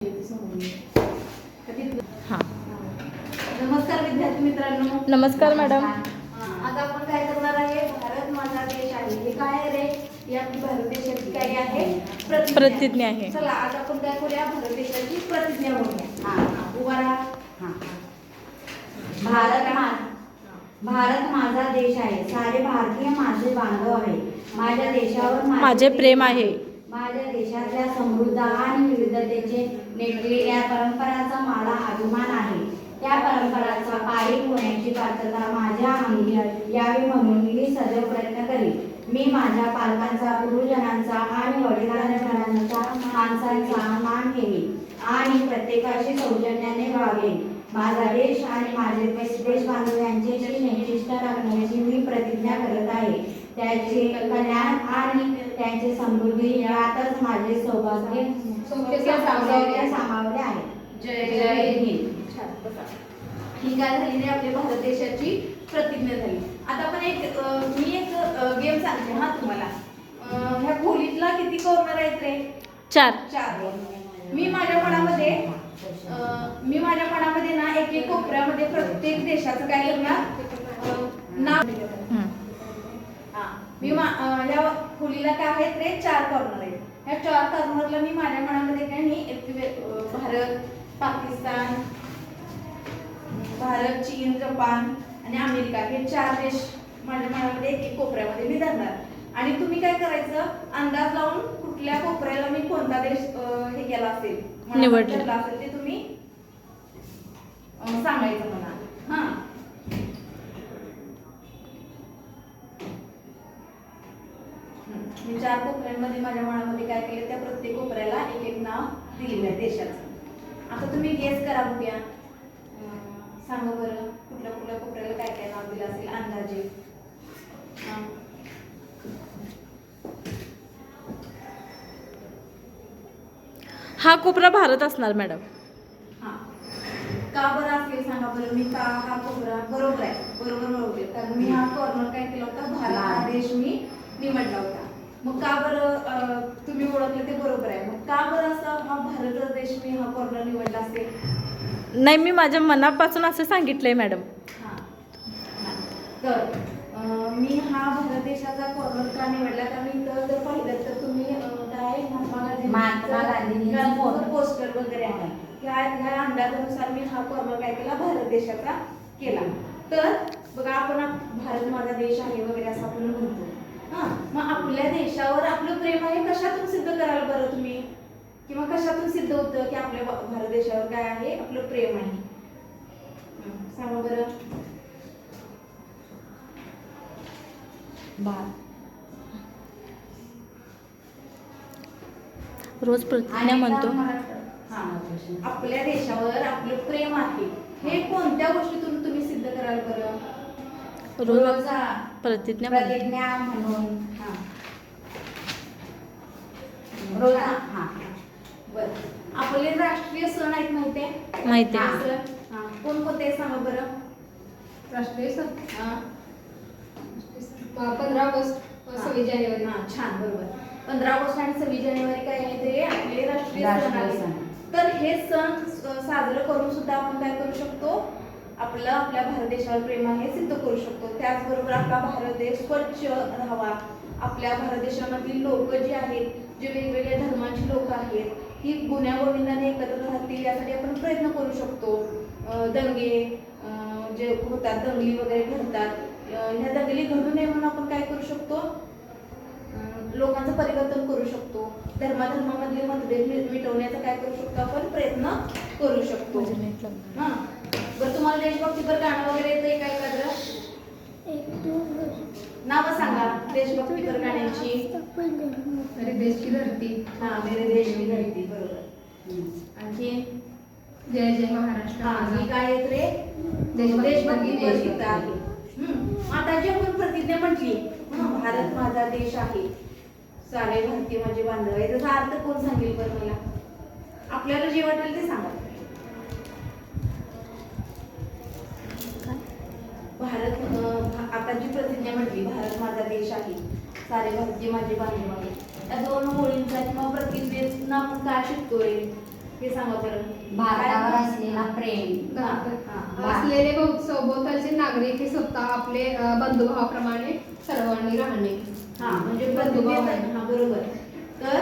हां. नमस्कार विद्यार्थी मित्रांनो. नमस्कार मॅडम. आज आपण काय करणार आहे, भारत माझा देश आहे. हे काय आहे रे, ही आपली भारत देशाची काय आहे, प्रतिज्ञा आहे. चला आज आपण काय करूया, भारत देशाची प्रतिज्ञा बोलूया. उभा राहा. भारत माझा देश आहे. सारे भारतीय माझे बांधव आहे. माझ्या देशावर माझे प्रेम आहे. माझ्या देशातल्या समृद्ध आणि विविधतेचे नटलेल्या परंपरांचा मला अभिमान आहे. त्या परंपरांचा पायी होण्याची पात्रता माझ्या अंगी यावी म्हणून मी सदैव प्रयत्न करेन. मी माझ्या पालकांचा, गुरुजनांचा आणि वडिलांच्या माणसांचा मान ठेवीन आणि प्रत्येकाशी सौजन्याने वागेन. माझा देश आणि माझे देश बांधव यांच्याशी निष्ठा राखण्याची मी प्रतिज्ञा करत आहे. त्याचे कल्याण आणि त्यांची समृद्धी यातच माझे सौभाग्य सामावले आहे. जय जय हिंद. ही काय झाली रे, आपल्या भारत देशाची प्रतिज्ञा झाली. आता आपण मी एक गेम सांगते हा तुम्हाला. ह्या खोलीतला किती कॉर्नर आहेत रे? 4. मी माझ्या मनामध्ये ना एक कोपऱ्यामध्ये प्रत्येक देशाचं काय करणार नाव. मी या खोलीला काय आहेत रे, 4 कॉर्नर आहेत. ह्या 4 कॉर्नरला मी माझ्या मनामध्ये काय नाही, भारत, पाकिस्तान, भारत, चीन, जपान आणि अमेरिका हे 4 देश माझ्या मनामध्ये एक कोपऱ्यामध्ये मी धरणार. आणि तुम्ही काय करायचं, अंदाज लावून कुठल्या कोपऱ्याला मी कोणता देश हे केला असेल, निवडला असेल ते तुम्ही सांगायचं मला. हा, मी 4 कोपऱ्यांमध्ये माझ्या मनामध्ये काय केलं, त्या प्रत्येक कोपऱ्याला एक एक नाव दिलेलं आहे देशाचं. आता तुम्ही गेस करा बघूया. सांगा बरं, कुठल्या कुठल्या कोपऱ्याला काय काय नाव दिलं असेल अंदाजे. हा कोपरा भारत असणार मॅडम. हा, का बरं असेल सांगा बरं. मी का हा कोपरा बरोबर आहे, बरोबर कारण मी हा कॉर्नर काय केला होता, भारत हा देश मी निवडला होता. मग का बरं तुम्ही ओळखलं ते बरोबर आहे. मग का बरं असं हा भारत देश मी हा कॉर्नर निवडला असेल? नाही, मी माझ्या मनापासून असं सांगितलंय मॅडम. तर मी हा भारत देशाचा कॉर्नर का निवडला, कारण इथं जर पाहिलं तर तुम्ही काय महात्मा गांधींचं पोस्टर वगैरे आहे. ह्या अंदाजानुसार मी हा कॉर्नर काय केला, भारत देशाचा केला. तर बघा, आपण भारत माझा देश आहे वगैरे असं आपण म्हणतो. मग आपल्या देशावर आपलं प्रेम आहे कशातून सिद्ध कराल बरं तुम्ही, किंवा कशातून सिद्ध होतं की आपल्या भारत देशावर काय आहे, आपलं प्रेम आहे. सांगा बरं. रोज प्रतिज्ञा म्हणतो. आपल्या देशावर आपलं प्रेम आहे हे कोणत्या गोष्टीतून तुम्ही सिद्ध कराल बरं? रोज प्रतिज्ञा म्हणून बरं. आपले राष्ट्रीय सण आहेत माहिती आहे? कोणकोणते सांगा बरं. राष्ट्रीय सण 15 ऑगस्ट, 26 जानेवारी. छान, बरोबर. 15 ऑगस्ट आणि 26 जानेवारी काय आहे, ते आपले राष्ट्रीय सण आहेत. तर हे सण साजरं करून सुद्धा आपण काय करू शकतो, आपल्या भारत देशावर प्रेम आहे सिद्ध करू शकतो. त्याचबरोबर आपला भारत देश स्वच्छ राहावा. आपल्या भारत देशामधील लोक जी आहेत, जे वेगवेगळ्या धर्माची लोक आहेत, ही गुण्यागोविंदाने एकत्र राहतील यासाठी आपण प्रयत्न करू शकतो. दंगे जे होतात, दंगली वगैरे घडतात, ह्या दंगली घडू नये म्हणून आपण काय करू शकतो, लोकांचं परिवर्तन करू शकतो. धर्माधर्मामधले मतभेद मिटवण्याचा काय करू शकतो, आपण प्रयत्न करू शकतो. बरं, तुम्हाला देशभक्तीपर गाणं वगैरे येतंय काय एखादं? नावं सांगा देशभक्तीपर गाण्यांची. मेरे देश की धरती. मेरे देश की धरती, बरोबर. आणखी जय जय महाराष्ट्र. ही काय येत रे, देशभक्तीपर गीत आहे. आता जी आपण प्रतिज्ञा म्हटली, भारत माझा देश आहे, सारे भारतीय माझे बांधव आहे, त्याचा अर्थ कोण सांगेल बरं मला? आपल्याला जे वाटेल ते सांगा. भारत, आता जी प्रतिज्ञा म्हटली, भारत माझा देश आहे, सारे भारतीय माझे बांधव आहे, या 2 ओळींचा किंवा प्रतिज्ञेतून आपण काय शिकतोय, हे सांगा बरं. भारतावर असलेला प्रेम. असलेले सभोवतालचे नागरिक हे स्वतः आपले बंधुभावाप्रमाणे सर्वांनी राहणे. हा म्हणजे बंधुभाव. हा बरोबर. तर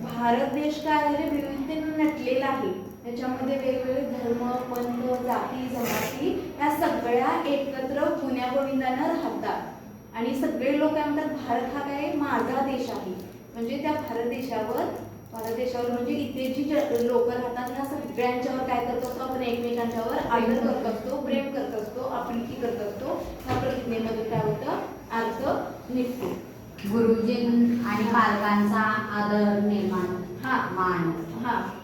भारत देश काय आहे, विविधतेने नटलेला आहे. त्याच्यामध्ये वेगवेगळे धर्म, पंथ, जाती, जमाती या सगळ्या एकत्र गुण्यागोविंदानं राहतात आणि सगळे लोक काय म्हणतात, भारत हा काय माझा देश आहे. म्हणजे त्या भारत देशावर म्हणजे इथे जी लोक राहतात ह्या सगळ्यांच्यावर काय करत असतो आपण, एकमेकांच्यावर आदर करत असतो, प्रेम करत असतो, आपुलकी करत असतो. ह्या प्रतिज्ञेमध्ये काय होतं, अर्थ निघतो. गुरुजीं आणि पालकांचा आदर निर्माण. मान.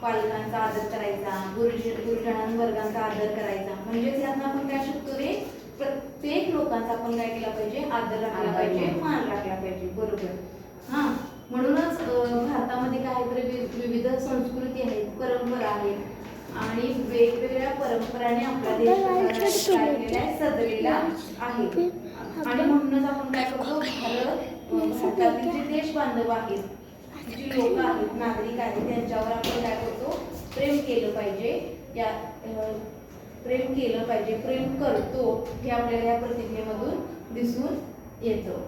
पालकांचा आदर करायचा, गुरुजनांवर्गांचा आदर करायचा. म्हणजेच यातनं आपण काय शिकतो रे, प्रत्येक लोकांचा आपण काय केला पाहिजे, आदर राखला पाहिजे, मान राखला पाहिजे. बरोबर. म्हणूनच भारतामध्ये काय तर विविध संस्कृती आहेत, परंपरा आहेत आणि वेगवेगळ्या परंपराने आपला देश काय केलेला आहे, सजलेला आहे. आणि म्हणूनच आपण काय करतो, भारतातील जे देश बांधव आहेत, जी लोक आहेत, नागरिक आहेत, त्यांच्यावर आपण काय करतो, प्रेम केलं पाहिजे. प्रेम करतो हे आपल्याला या प्रतिज्ञेमधून दिसून येतं.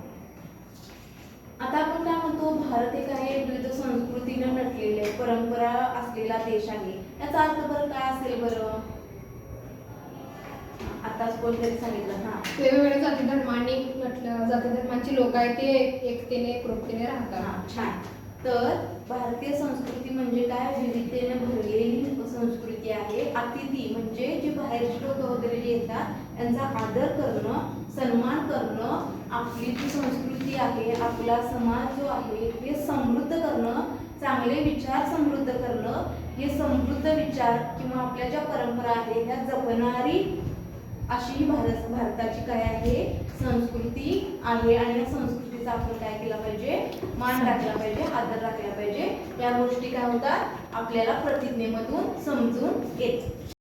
आता आपण काय म्हणतो, भारत एक आहे विविध संस्कृतीने नटलेले परंपरा असलेला देश आहे. याचा अर्थ बरं काय असेल बरं, आताच कोणतरी सांगितलं. वेगवेगळ्या जाती धर्मांची लोक आहेत ते एकतेने एकरूपतेने राहतात. छान. तर भारतीय संस्कृती म्हणजे काय, विविधतेने भरलेली संस्कृती आहे. अतिथी म्हणजे जे बाहेरचे लोक वगैरे जे येतात त्यांचा आदर करणं, सन्मान करणं, आपली जी संस्कृती आहे, आपला समाज जो आहे हे समृद्ध करणं, चांगले विचार समृद्ध करणं, हे समृद्ध विचार किंवा आपल्या ज्या परंपरा आहेत ह्या जपणारी अशी भारताची काय आहे, संस्कृती आहे. आणि या संस्कृतीचा आपण काय केला पाहिजे, मान राखला पाहिजे, आदर राखला पाहिजे. या गोष्टी काय होतात आपल्याला प्रतिज्ञेमधून समजून येतात.